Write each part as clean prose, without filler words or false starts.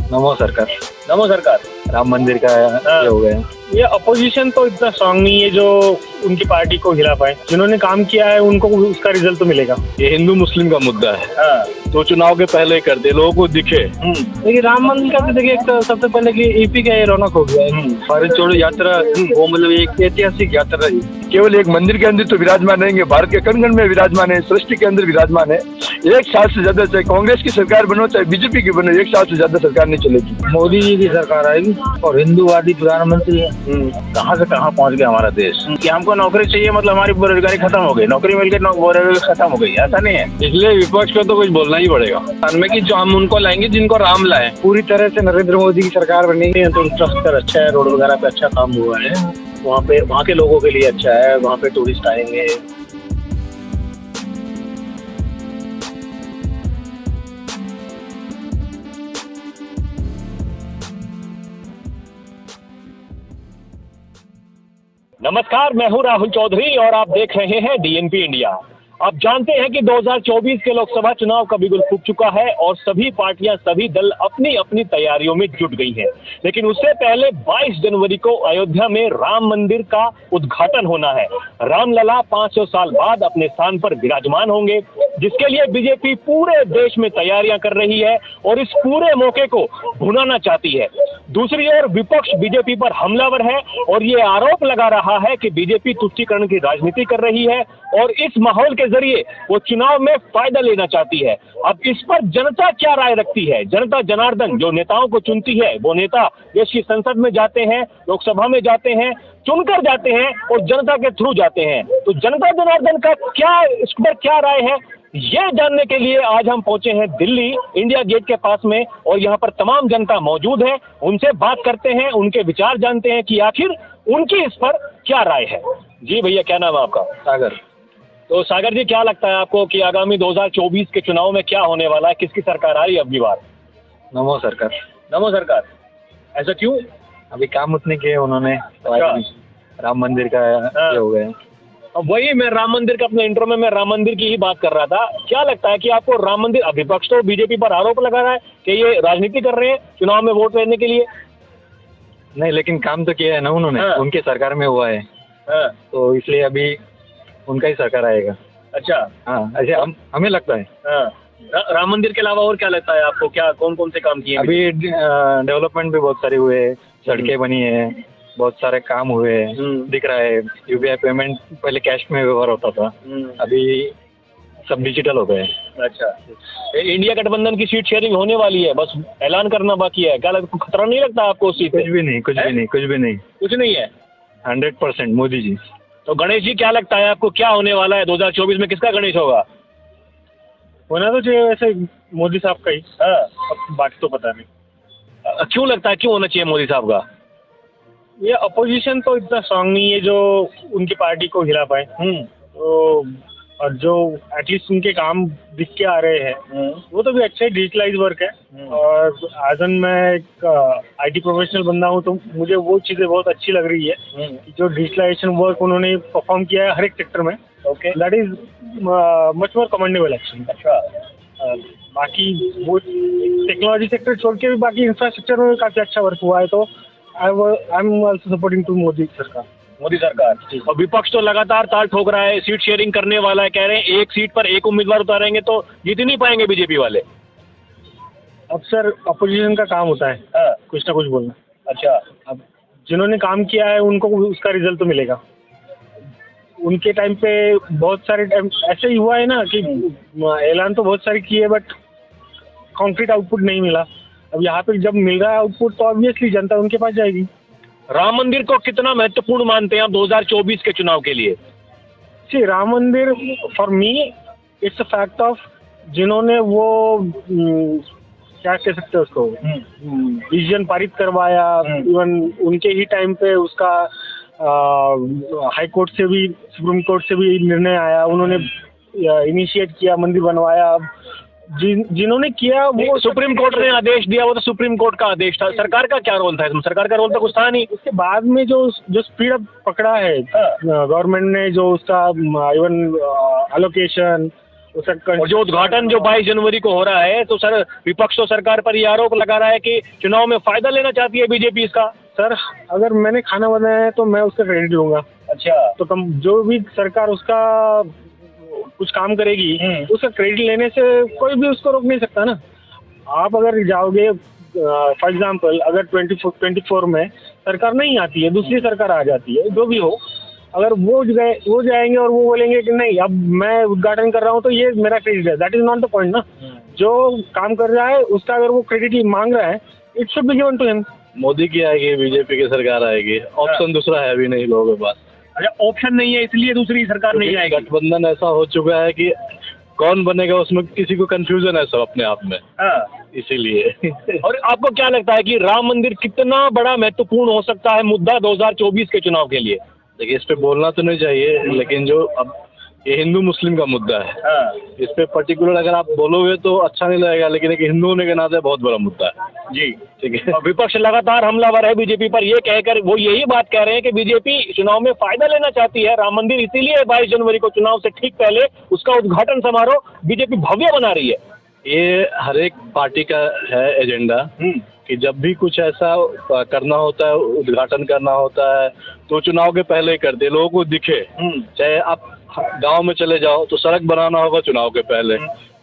नमो सरकार। नमो सरकार। राम मंदिर का ये हो गया। ये अपोजिशन तो इतना स्ट्रांग नहीं है जो उनकी पार्टी को हिला पाए। जिन्होंने काम किया है उनको उसका रिजल्ट तो मिलेगा। ये हिंदू मुस्लिम का मुद्दा है, हाँ। तो चुनाव के पहले कर दे, लोगों को दिखे। देखिए राम मंदिर का तो देखिए एक तो सबसे पहले कि ईपी का ये रौनक हो गया है। भारत छोड़ो यात्रा वो मतलब एक ऐतिहासिक यात्रा है। केवल एक मंदिर के अंदर तो विराजमान रहेंगे, भारत के कण कण में विराजमान है, सृष्टि के अंदर विराजमान है। एक साल से ज्यादा, चाहे कांग्रेस की सरकार बनो चाहे बीजेपी की बनो, एक साल से ज्यादा सरकार नहीं चलेगी। मोदी जी की सरकार आएगी और हिंदूवादी प्रधानमंत्री है। कहाँ से कहाँ पहुँच गया हमारा देश कि हमको नौकरी चाहिए मतलब हमारी बेरोजगारी खत्म हो गई, नौकरी मिलकर बेरोजगारी खत्म हो गई। ऐसा नहीं है, इसलिए विपक्ष को तो कुछ बोलना ही पड़ेगा में कि जो हम उनको लाएंगे जिनको राम लाए। पूरी तरह से नरेंद्र मोदी की सरकार बनेगी तो इंफ्रास्ट्रक्चर अच्छा है, रोड वगैरह पे अच्छा काम हुआ है, वहाँ के लोगों के लिए अच्छा है, वहाँ पे टूरिस्ट आएंगे। नमस्कार, मैं हूं राहुल चौधरी और आप देख रहे हैं डीएनपी इंडिया। आप जानते हैं कि 2024 के लोकसभा चुनाव का बिगुल फूंक चुका है और सभी पार्टियां, सभी दल अपनी अपनी तैयारियों में जुट गई हैं। लेकिन उससे पहले 22 जनवरी को अयोध्या में राम मंदिर का उद्घाटन होना है। रामलला 500 साल बाद अपने स्थान पर विराजमान होंगे, जिसके लिए बीजेपी पूरे देश में तैयारियां कर रही है और इस पूरे मौके को भुनाना चाहती है। दूसरी ओर विपक्ष बीजेपी पर हमलावर है और ये आरोप लगा रहा है कि बीजेपी तुष्टीकरण की राजनीति कर रही है और इस माहौल के जरिए वो चुनाव में फायदा लेना चाहती है। अब इस पर जनता क्या राय रखती है? जनता जनार्दन जो नेताओं को चुनती है, वो नेता देश की संसद में जाते हैं, लोकसभा में जाते हैं, चुनकर जाते हैं और जनता के थ्रू जाते हैं। तो जनता जनार्दन का क्या इस पर क्या राय है, ये जानने के लिए आज हम पहुंचे हैं दिल्ली इंडिया गेट के पास में और यहाँ पर तमाम जनता मौजूद है। उनसे बात करते हैं, उनके विचार जानते हैं कि आखिर उनकी इस पर क्या राय है। जी भैया, क्या नाम है आपका? सागर। तो सागर जी, क्या लगता है आपको कि आगामी 2024 के चुनाव में क्या होने वाला है? किसकी सरकार आ रही है अब की बार? नमो सरकार। नमो सरकार। ऐसा क्यों? अभी काम उतने किए उन्होंने, अच्छा। राम मंदिर का ये हो गया। अब वही मैं राम मंदिर का अपने इंट्रो में मैं राम मंदिर की ही बात कर रहा था। क्या लगता है कि आपको राम मंदिर, विपक्ष तो बीजेपी पर आरोप लगा रहा है कि ये राजनीति कर रहे हैं चुनाव में वोट लेने के लिए? नहीं, लेकिन काम तो किया है ना उन्होंने। हाँ। उनकी सरकार में हुआ है। हाँ। तो इसलिए अभी उनका ही सरकार आएगा। अच्छा। हाँ, ऐसे हमें लगता है। हाँ। राम मंदिर के अलावा और क्या लगता है आपको? क्या कौन कौन से काम किए? अभी डेवलपमेंट भी बहुत सारे हुए, सड़कें बनी है, बहुत सारे काम हुए, दिख रहा है। यूपीआई पेमेंट पहले कैश में व्यवहार होता था, अभी सब डिजिटल हो गए। अच्छा। इंडिया गठबंधन की सीट शेयरिंग होने वाली है, बस ऐलान करना बाकी है। क्या लगता, खतरा नहीं लगता आपको उस सीट पे? कुछ भी नहीं, कुछ भी नहीं, कुछ भी नहीं, कुछ नहीं है। 100% मोदी जी। तो गणेश जी, क्या लगता है आपको, क्या होने वाला है 2024 में? किसका गणेश होगा? होना तो चाहिए वैसे मोदी साहब का ही। अब बाकी तो पता नहीं। क्यों लगता है, क्यों होना चाहिए मोदी साहब का? ये अपोजिशन तो इतना स्ट्रांग नहीं है जो उनकी पार्टी को हिला पाए। तो और जो एटलीस्ट उनके काम दिख के आ रहे हैं वो तो भी अच्छा ही डिजिटलाइज वर्क है। और आज मैं एक आईटी प्रोफेशनल बंदा हूँ तो मुझे वो चीज़ें बहुत अच्छी लग रही है कि जो डिजिटलाइजेशन वर्क उन्होंने परफॉर्म किया है हर एक सेक्टर में। Okay, that is much more commendable actually. अच्छा। बाकी वो टेक्नोलॉजी सेक्टर छोड़ के भी बाकी इंफ्रास्ट्रक्चर में काफ़ी अच्छा वर्क हुआ है। तो I am also supporting to Modi सरकार। मोदी सरकार। और विपक्ष तो लगातार ताल ठोक रहा है, सीट शेयरिंग करने वाला है, कह रहे हैं एक सीट पर एक उम्मीदवार उतारेंगे तो जीत ही नहीं पाएंगे बीजेपी वाले। अब सर अपोजिशन का काम होता है कुछ ना कुछ बोलना। अच्छा। अब जिन्होंने काम किया है उनको उसका रिजल्ट तो मिलेगा। उनके टाइम पे बहुत सारे टाइम ऐसे ही हुआ है ना कि ऐलान तो बहुत सारे किए बट कॉन्क्रीट आउटपुट नहीं मिला। अब यहाँ पे जब मिल रहा है आउटपुट तो ऑब्वियसली जनता उनके पास जाएगी। राम मंदिर को कितना महत्वपूर्ण मानते हैं आप 2024 के चुनाव के लिए? सी राम मंदिर for me it's a fact of जिन्होंने वो क्या कह सकते हैं उसको डिसीजन पारित करवाया। इवन उनके ही टाइम पे उसका हाई कोर्ट से भी, सुप्रीम कोर्ट से भी निर्णय आया। उन्होंने इनिशिएट किया, मंदिर बनवाया। जिन्होंने किया वो सुप्रीम कोर्ट ने आदेश दिया, वो तो सुप्रीम कोर्ट का आदेश था। सरकार का क्या रोल था इसमें? सरकार का रोल तो कुछ था नहीं। उसके बाद में जो स्पीड अप पकड़ा है गवर्नमेंट ने, जो उसका इवन एलोकेशन उसका और जो उद्घाटन जो 22 जनवरी को हो रहा है, तो सर विपक्ष तो सरकार पर ये आरोप लगा रहा है कि चुनाव में फायदा लेना चाहती है बीजेपी इसका। सर अगर मैंने खाना बनाया है तो मैं उसका क्रेडिट लूंगा। अच्छा, तो कम जो भी सरकार उसका कुछ काम करेगी उसका क्रेडिट लेने से कोई भी उसको रोक नहीं सकता ना। आप अगर जाओगे फॉर एग्जांपल अगर 24 में सरकार नहीं आती है, दूसरी सरकार आ जाती है, जो भी हो, अगर वो जाएंगे और वो बोलेंगे कि नहीं अब मैं उद्घाटन कर रहा हूँ तो ये मेरा क्रेडिट है, that is not the point ना। जो काम कर रहा है उसका अगर वो क्रेडिट मांग रहा है, it should be given to him. Modi की आएगी, बीजेपी की सरकार आएगी, ऑप्शन दूसरा है भी नहीं लोगों के पास। अच्छा, ऑप्शन नहीं है इसलिए दूसरी सरकार नहीं आएगी। गठबंधन ऐसा हो चुका है कि कौन बनेगा उसमें किसी को कंफ्यूजन है सब अपने आप में, इसीलिए। और आपको क्या लगता है कि राम मंदिर कितना बड़ा महत्वपूर्ण हो सकता है मुद्दा 2024 के चुनाव के लिए? देखिए, इस पे बोलना तो नहीं चाहिए, लेकिन जो अब ये हिंदू मुस्लिम का मुद्दा है, इस पे पर्टिकुलर अगर आप बोलोगे तो अच्छा नहीं लगेगा, लेकिन एक हिंदू होने के नाते बहुत बड़ा मुद्दा है जी। ठीक है। और विपक्ष लगातार हमलावर है बीजेपी पर, ये कहकर वो यही बात कह रहे हैं कि बीजेपी चुनाव में फायदा लेना चाहती है राम मंदिर, इसीलिए 22 जनवरी को चुनाव से ठीक पहले उसका उद्घाटन समारोह बीजेपी भव्य बना रही है। ये हर एक पार्टी का है एजेंडा कि जब भी कुछ ऐसा करना होता है, उद्घाटन करना होता है, तो चुनाव के पहले ही कर दे, लोगों को दिखे। चाहे आप गांव में चले जाओ तो सड़क बनाना होगा चुनाव के पहले,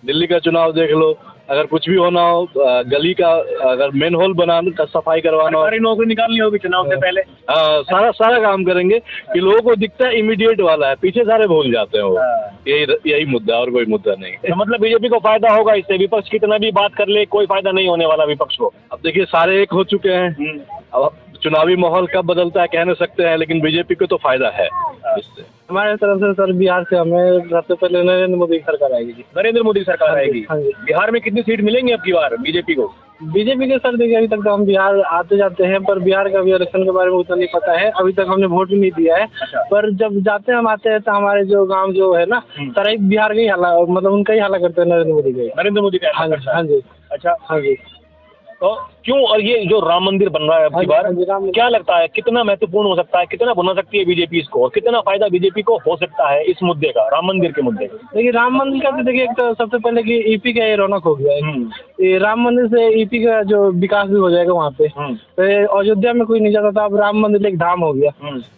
दिल्ली का चुनाव देख लो, अगर कुछ भी होना हो, गली का अगर मेन होल बनाने का सफाई करवाना हो, नौकरी निकालनी होगी चुनाव से पहले। सारा काम करेंगे कि लोगों को दिखता है इमीडिएट वाला है, पीछे सारे भूल जाते हैं वो। यही मुद्दा, और कोई मुद्दा नहीं। तो मतलब बीजेपी को फायदा होगा इससे, विपक्ष कितना भी बात कर ले कोई फायदा नहीं होने वाला विपक्ष को। अब देखिए, सारे एक हो चुके हैं, अब चुनावी माहौल कब बदलता है कह नहीं सकते हैं, लेकिन बीजेपी को तो फायदा है इससे। हमारे तरफ से सर बिहार से हमें सबसे पहले नरेंद्र मोदी की सरकार आएगी। नरेंद्र मोदी सरकार आएगी। हाँ जी। बिहार में कितनी सीट मिलेंगी अब की बार बीजेपी को? बीजेपी के सर देखिए, अभी तक तो हम बिहार आते जाते हैं, पर बिहार का भी इलेक्शन के बारे में उतना नहीं पता है, अभी तक हमने वोट भी नहीं दिया है। पर जब जाते हैं हम आते हैं तो हमारे जो गांव जो है ना, सारा बिहार का ही हाला, मतलब उनका ही हाला करते हैं नरेंद्र मोदी का। नरेंद्र मोदी का? हाँ जी। अच्छा, हाँ जी। तो क्यों? और ये जो राम मंदिर बन रहा है अब की बार, क्या लगता है कितना महत्वपूर्ण हो सकता है, कितना बना सकती है बीजेपी इसको, और कितना फायदा बीजेपी को हो सकता है इस मुद्दे का, राम मंदिर के मुद्दे का? देखिए, राम मंदिर का तो देखिए, एक तो सबसे पहले कि ईपी का ये रौनक हो गया है। ये राम मंदिर से ईपी का जो विकास भी हो जाएगा वहाँ पे। तो अयोध्या में कोई नहीं जाता था, अब राम मंदिर एक धाम हो गया।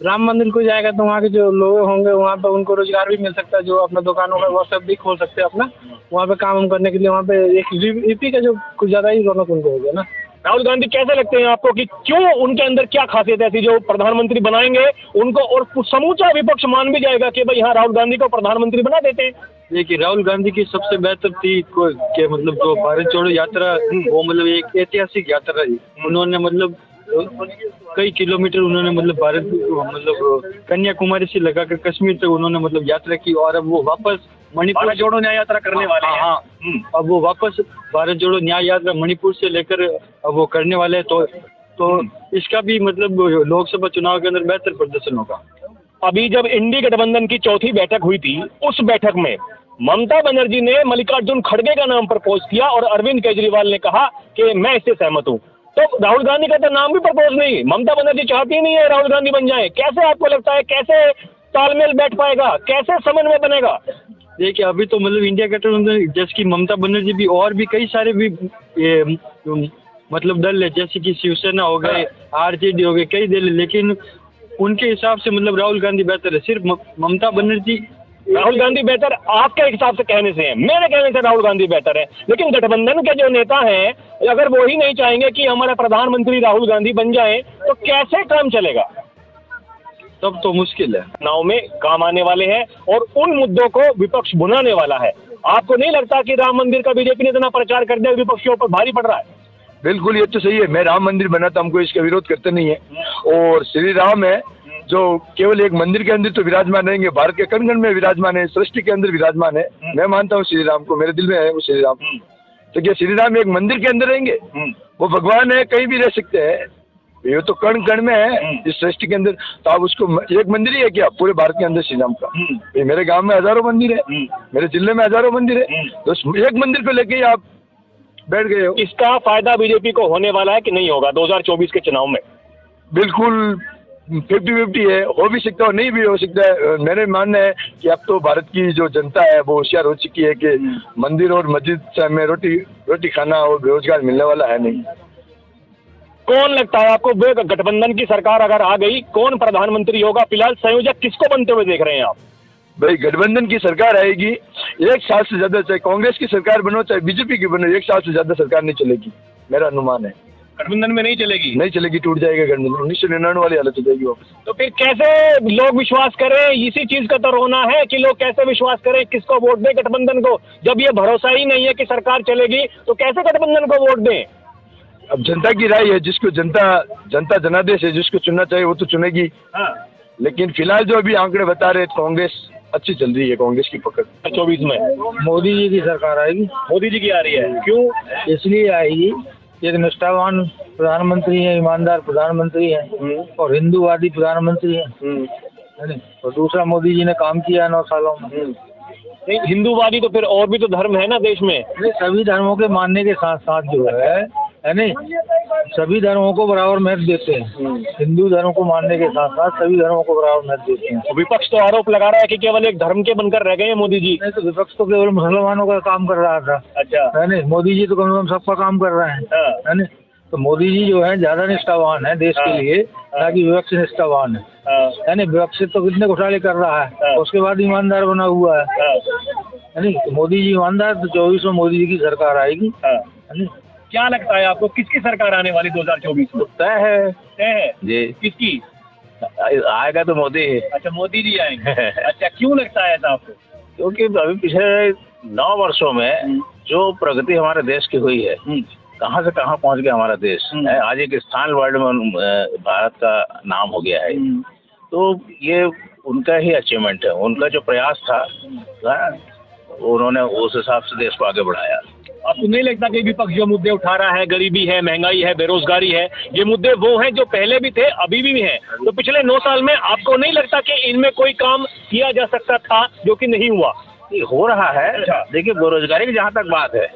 राम मंदिर कोई जाएगा तो वहाँ के जो लोग होंगे वहाँ पे उनको रोजगार भी मिल सकता है, जो अपना दुकानों का वो सब भी खोल सकते हैं अपना, वहाँ पे काम करने के लिए। वहाँ पे एक ईपी का जो कुछ ज्यादा ही रौनक उनको हो गया ना। राहुल गांधी कैसे लगते हैं आपको, कि क्यों उनके अंदर क्या खासियत ऐसी जो प्रधानमंत्री बनाएंगे उनको, और समूचा विपक्ष मान भी जाएगा कि भाई हाँ राहुल गांधी को प्रधानमंत्री बना देते हैं? देखिए, राहुल गांधी की सबसे बेहतर थी कि मतलब जो भारत जोड़ो यात्रा, वो मतलब एक ऐतिहासिक यात्रा रही। उन्होंने मतलब कई किलोमीटर उन्होंने मतलब भारत मतलब कन्याकुमारी से लगाकर कश्मीर तक उन्होंने मतलब यात्रा की, और अब वो वापस मणिपुर भारत जोड़ो न्याय यात्रा करने वाले हैं। हाँ, अब वो वापस भारत जोड़ो न्याय यात्रा मणिपुर से लेकर अब वो करने वाले हैं, तो इसका भी मतलब लोकसभा चुनाव के अंदर बेहतर प्रदर्शन होगा। अभी जब इंडी गठबंधन की चौथी बैठक हुई थी, उस बैठक में ममता बनर्जी ने मल्लिकार्जुन खड़गे का नाम प्रपोज किया और अरविंद केजरीवाल ने कहा कि मैं इससे सहमत हूँ। तो राहुल गांधी का तो नाम भी प्रपोज नहीं, ममता बनर्जी चाहती नहीं है राहुल गांधी बन जाए। कैसे आपको लगता है, कैसे तालमेल बैठ पाएगा, कैसे समन्वय बनेगा? देखिए, अभी तो मतलब इंडिया गठबंधन जैसे कि ममता बनर्जी भी और भी कई सारे भी ये मतलब दल है, जैसे कि शिवसेना हो गए, आरजेडी हो गए, कई दल, लेकिन उनके हिसाब से मतलब राहुल गांधी बेहतर है। सिर्फ ममता बनर्जी, राहुल गांधी बेहतर आपके हिसाब से कहने से है, मेरे कहने से राहुल गांधी बेहतर है, लेकिन गठबंधन के जो नेता हैं अगर वो ही नहीं चाहेंगे कि हमारा प्रधानमंत्री राहुल गांधी बन जाए तो कैसे काम चलेगा? तब तो मुश्किल है। चुनाव में काम आने वाले हैं और उन मुद्दों को विपक्ष भुनाने वाला है। आपको नहीं लगता कि राम मंदिर का बीजेपी ने इतना प्रचार कर दिया, विपक्ष के ऊपर भारी पड़ रहा है? बिल्कुल, ये तो सही है। मैं राम मंदिर बना तो हमको इसका विरोध करते नहीं है, और श्री राम है जो केवल एक मंदिर के अंदर तो विराजमान रहेंगे, भारत के कण कण में विराजमान है, सृष्टि के अंदर विराजमान है। मैं मानता हूँ श्री राम को, मेरे दिल में है वो श्री राम। तो क्या श्री राम एक मंदिर के अंदर रहेंगे? वो भगवान है, कहीं भी रह सकते हैं, ये तो कण कण में है इस सृष्टि के अंदर। तो आप उसको एक मंदिर ही है क्या पूरे भारत के अंदर श्री राम का? ये मेरे गांव में हजारों मंदिर है, मेरे जिले में हजारों मंदिर है, तो एक मंदिर को लेके ही आप बैठ गए हो। इसका फायदा बीजेपी को होने वाला है कि नहीं होगा 2024 के चुनाव में? बिल्कुल 50-50 है, हो भी सकता है और नहीं भी हो सकता है। मेरे मानना है कि अब तो भारत की जो जनता है वो होशियार हो चुकी है कि मंदिर और मस्जिद में रोटी खाना और बेरोजगार मिलने वाला है नहीं। कौन लगता है आपको, गठबंधन की सरकार अगर आ गई, कौन प्रधानमंत्री होगा? फिलहाल संयोजक किसको बनते हुए देख रहे हैं आप? भाई गठबंधन की सरकार आएगी, 1 साल से ज्यादा, चाहे कांग्रेस की सरकार बनो चाहे बीजेपी की बनो, 1 साल से ज्यादा सरकार नहीं चलेगी, मेरा अनुमान है। गठबंधन में नहीं चलेगी? नहीं चलेगी, टूट जाएगा गठबंधन, 1999 वाली हालत हो जाएगी वापस। तो फिर कैसे लोग विश्वास करें? इसी चीज का तो रोना है कि लोग कैसे विश्वास करें, किसको वोट दें गठबंधन को, जब ये भरोसा ही नहीं है कि सरकार चलेगी, तो कैसे गठबंधन को वोट दें? अब जनता की राय है, जिसको जनता जनादेश है, जिसको चुनना चाहिए वो तो चुनेगी। हाँ। लेकिन फिलहाल जो अभी आंकड़े बता रहे कांग्रेस अच्छी चल रही है, कांग्रेस की पकड़ 24 में मोदी जी की सरकार आएगी। मोदी जी की आ रही है, क्यों? इसलिए आएगी, एक निष्ठावान प्रधानमंत्री है, ईमानदार प्रधानमंत्री है और हिंदूवादी प्रधानमंत्री है नहीं? और दूसरा, मोदी जी ने काम किया 9 सालों में। नहीं, हिंदूवादी तो फिर और भी तो धर्म है ना देश में। सभी धर्मों के मानने के साथ साथ जो है नहीं, सभी धर्मों को बराबर महत्व देते हैं। हिंदू धर्म को मानने के साथ साथ सभी धर्मों को बराबर महत्व देते हैं। विपक्ष तो आरोप लगा रहा है कि केवल एक धर्म के बनकर रह गए हैं मोदी जी। नहीं तो विपक्ष तो केवल मुसलमानों का काम कर रहा था, अच्छा है नहीं? मोदी जी तो कम से कम सबका काम कर रहे हैं, है नहीं? तो मोदी जी जो है ज्यादा निष्ठावान है देश के लिए, ताकि विपक्ष निष्ठावान है नहीं? विपक्ष तो कितने घोटाले कर रहा है, उसके बाद ईमानदार बना हुआ है नहीं? तो मोदी जी ईमानदार, तो 24 में मोदी जी की सरकार आएगी, है नहीं? क्या लगता है आपको, किसकी सरकार आने वाली 2024 में? तय है जी। किसकी आएगा? तो मोदी। अच्छा, मोदी जी आएंगे। अच्छा, क्यों लगता है ऐसा आपको? क्योंकि अभी पिछले 9 वर्षों में जो प्रगति हमारे देश की हुई है, कहाँ से कहाँ पहुँच गया हमारा देश, आज एक स्थान वर्ल्ड में भारत का नाम हो गया है। तो ये उनका ही अचीवमेंट है, उनका जो प्रयास था, उन्होंने उस हिसाब से देश को आगे बढ़ाया। आपको नहीं लगता कि विपक्ष जो मुद्दे उठा रहा है, गरीबी है, महंगाई है, बेरोजगारी है, ये मुद्दे वो हैं जो पहले भी थे, अभी भी हैं? तो पिछले 9 साल में आपको नहीं लगता कि इनमें कोई काम किया जा सकता था जो कि नहीं हुआ? हो रहा है। देखिए, बेरोजगारी की जहाँ तक बात है,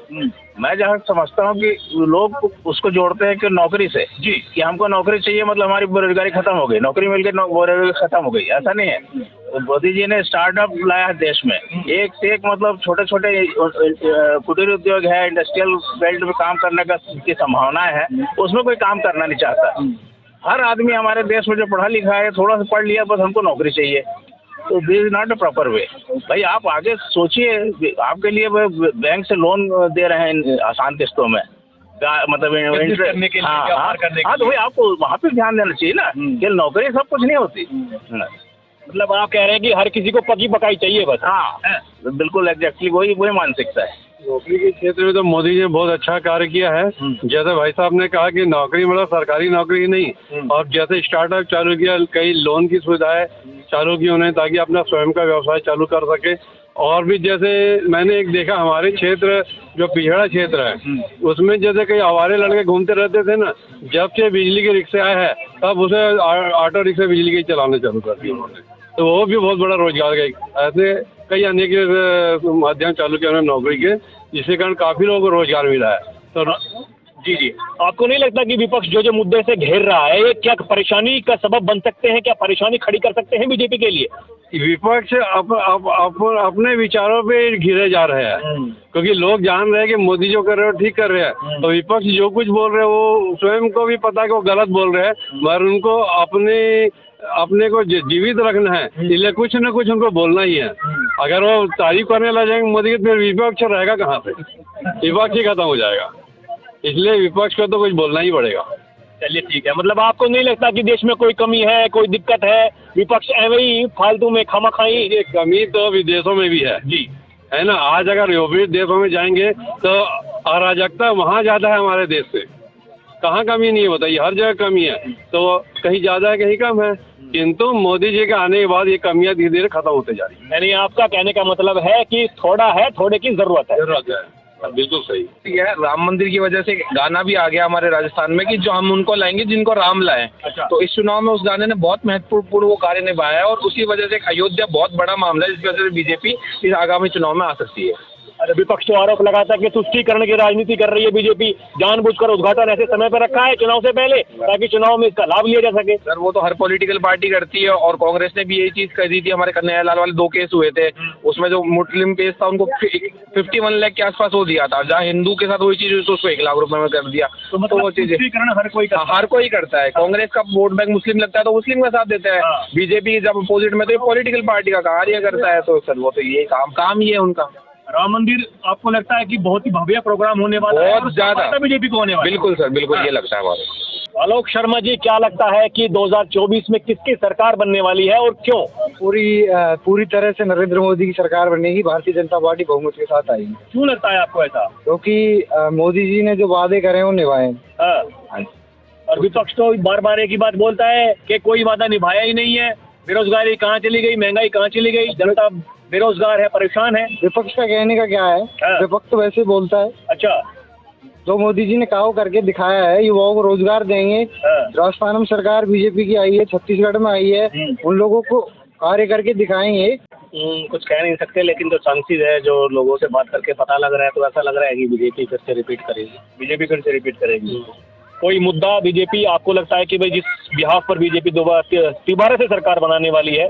मैं जहाँ समझता हूँ कि लोग उसको जोड़ते हैं कि नौकरी से जी, कि हमको नौकरी चाहिए मतलब हमारी बेरोजगारी खत्म हो गई, नौकरी मिल के बेरोजगारी खत्म हो गई। ऐसा नहीं है। मोदी जी ने स्टार्टअप लाया है देश में, एक से एक, मतलब छोटे छोटे कुटीर उद्योग है, इंडस्ट्रियल बेल्ट में काम करने की संभावनाएं है, उसमें कोई काम करना नहीं चाहता। हर आदमी हमारे देश में जो पढ़ा लिखा है, थोड़ा सा पढ़ लिया, बस हमको नौकरी चाहिए। तो this is not a proper way. भाई आप आगे सोचिए, आपके लिए बैंक से लोन दे रहे हैं आसान किस्तों में, मतलब करने के लिए, हाँ, तो भाई आपको वहाँ पे ध्यान देना चाहिए ना कि नौकरी सब कुछ नहीं होती। मतलब आप कह रहे हैं कि हर किसी को पकी पकाई चाहिए बस? हाँ, बिल्कुल एग्जैक्टली वही मानसिकता है। नौकरी के क्षेत्र में तो मोदी जी ने बहुत अच्छा कार्य किया है। जैसे भाई साहब ने कहा कि नौकरी मतलब सरकारी नौकरी ही नहीं, और जैसे स्टार्टअप चालू किया, कई लोन की सुविधाएं चालू की उन्हें, ताकि अपना स्वयं का व्यवसाय चालू कर सके। और भी जैसे मैंने एक देखा, हमारे क्षेत्र जो पिछड़ा क्षेत्र है, उसमें जैसे कई आवारे लड़के घूमते रहते थे ना, जब से बिजली के रिक्शे आए हैं तब उसे ऑटो रिक्शे बिजली के चलाने चालू कर दिए उन्होंने, तो वो भी बहुत बड़ा रोजगार का ऐसे कई अनेक माध्यम चालू किया उन्होंने नौकरी के, जिसके कारण काफी लोगों को रोजगार मिला है। तो जी, आपको नहीं लगता कि विपक्ष जो मुद्दे से घेर रहा है, ये क्या परेशानी का सबब बन सकते हैं? क्या परेशानी खड़ी कर सकते हैं बीजेपी के लिए? विपक्ष अपने विचारों पे घिरे जा रहे हैं, क्योंकि लोग जान रहे हैं कि मोदी जो कर रहे हैं ठीक कर रहे हैं, तो विपक्ष जो कुछ बोल रहे हैं वो स्वयं को भी पता है कि वो गलत बोल रहे हैं, मगर उनको अपने को जीवित रखना है, इसलिए कुछ न कुछ उनको बोलना ही है। अगर वो तारीफ करने लग जाएंगे मोदी की, फिर विपक्ष रहेगा कहाँ पे? विपक्ष ही खत्म हो जाएगा। इसलिए विपक्ष को तो कुछ बोलना ही पड़ेगा। चलिए ठीक है, मतलब आपको नहीं लगता कि देश में कोई कमी है, कोई दिक्कत है? विपक्ष ऐसे फालतू में खामखाई, ये कमी तो विदेशों में भी है जी, है ना। आज अगर विपरीत देशों में जाएंगे तो अराजकता वहाँ ज्यादा है, हमारे देश से कहाँ कमी नहीं है बताइए? हर जगह कमी है, तो कहीं ज्यादा है कहीं कम है, किंतु मोदी जी के आने के बाद ये कमियां धीरे धीरे खत्म होते जा रही है। यानी आपका कहने का मतलब है कि थोड़ा है, थोड़े की जरूरत है। बिल्कुल सही। राम मंदिर की वजह से गाना भी आ गया हमारे राजस्थान में कि जो हम उनको लाएंगे जिनको राम लाए। अच्छा। तो इस चुनाव में उस गाने ने बहुत महत्वपूर्ण वो कार्य निभाया है, और उसी वजह से अयोध्या बहुत बड़ा मामला है, जिस वजह से बीजेपी इस आगामी चुनाव में आ सकती है। अरे विपक्ष तो आरोप लगाता है कि तुष्टीकरण की राजनीति कर रही है बीजेपी, जानबूझकर उद्घाटन ऐसे समय पर रखा है चुनाव से पहले ताकि चुनाव में इसका लाभ लिया जा सके। सर वो तो हर पॉलिटिकल पार्टी करती है, और कांग्रेस ने भी यही चीज कर दी थी। हमारे कन्हैयालाल वाले 2 केस हुए थे, उसमें जो मुस्लिम केस था उनको 51 लाख के आसपास हो दिया था, जहाँ हिंदू के साथ वही चीज हुई तो उसको 1 लाख रुपए में कर दिया। तो मतलब वो चीज हर कोई करता है। कांग्रेस का वोट बैंक मुस्लिम लगता है तो मुस्लिम का साथ देता है, बीजेपी जब अपोजिट में तो ये पॉलिटिकल पार्टी का कार्य करता है। तो सर वो तो ये काम ही है उनका। राम मंदिर आपको लगता है कि बहुत ही भव्य प्रोग्राम होने वाला है, बहुत ज्यादा बीजेपी को होने वाला है? बिल्कुल सर, बिल्कुल ये लगता है हमारे। आलोक शर्मा जी, क्या लगता है कि 2024 में किसकी सरकार बनने वाली है और क्यों? पूरी तरह से नरेंद्र मोदी की सरकार बनेगी। भारतीय जनता पार्टी बहुमत के साथ आएगी। क्यों लगता है आपको ऐसा? क्योंकि मोदी जी ने जो वादे करे वो निभाए। और विपक्ष तो बार बार एक ही बात बोलता है कि कोई वादा निभाया ही नहीं है। बेरोजगारी कहाँ चली गई, महंगाई कहाँ चली गई, जनता बेरोजगार है, परेशान है। विपक्ष का कहने का क्या है, विपक्ष तो वैसे बोलता है। अच्छा, जो मोदी जी ने काम करके दिखाया है, युवाओं को रोजगार देंगे। राजस्थान में सरकार बीजेपी की आई है, छत्तीसगढ़ में आई है, उन लोगों को कार्य करके दिखाएंगे। कुछ कह नहीं सकते, लेकिन जो सांसद है, जो लोगों से बात करके पता लग रहा है, तो ऐसा लग रहा है कि बीजेपी फिर से रिपीट करेगी। कोई मुद्दा बीजेपी आपको लगता है कि भाई जिस बिहाफ पर बीजेपी दोबारा से सरकार बनाने वाली है?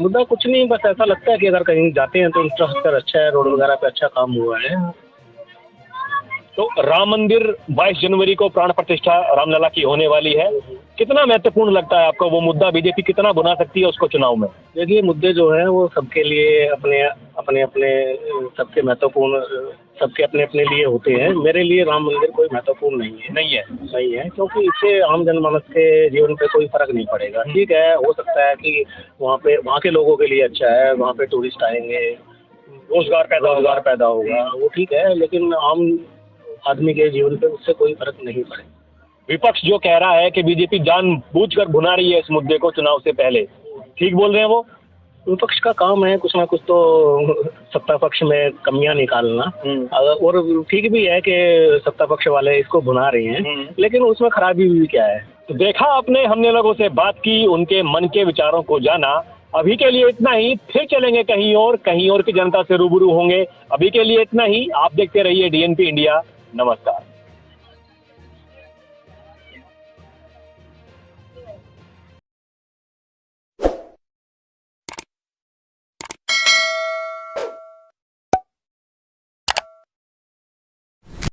मुद्दा कुछ नहीं, बस ऐसा लगता है कि अगर कहीं जाते हैं तो इंफ्रास्ट्रक्चर अच्छा है, रोड वगैरह पे अच्छा काम हुआ है। तो राम मंदिर 22 जनवरी को प्राण प्रतिष्ठा रामलला की होने वाली है। कितना महत्वपूर्ण लगता है आपको वो मुद्दा? बीजेपी कितना बुना सकती है उसको चुनाव में? देखिए, मुद्दे जो है वो सबके लिए अपने सबके महत्वपूर्ण, सबके अपने अपने लिए होते हैं। मेरे लिए राम मंदिर कोई महत्वपूर्ण नहीं है, क्योंकि इससे आम जनमानस के जीवन पे कोई फर्क नहीं पड़ेगा। ठीक है, हो सकता है कि वहाँ के लोगों के लिए अच्छा है, वहाँ पे टूरिस्ट आएंगे, रोजगार पैदा होगा, वो ठीक है, लेकिन आम आदमी के जीवन पे उससे कोई फर्क नहीं पड़ेगा। विपक्ष जो कह रहा है कि बीजेपी जानबूझकर भुना रही है इस मुद्दे को चुनाव से पहले, ठीक बोल रहे हैं वो? विपक्ष का काम है कुछ ना कुछ तो सत्ता पक्ष में कमियां निकालना, और ठीक भी है कि सत्ता पक्ष वाले इसको भुना रहे हैं, लेकिन उसमें खराबी भी क्या है? तो देखा आपने, हमने लोगों से बात की, उनके मन के विचारों को जाना। अभी के लिए इतना ही, फिर चलेंगे कहीं और की जनता से रूबरू होंगे। अभी के लिए इतना ही। आप देखते रहिए DNP इंडिया। नमस्कार।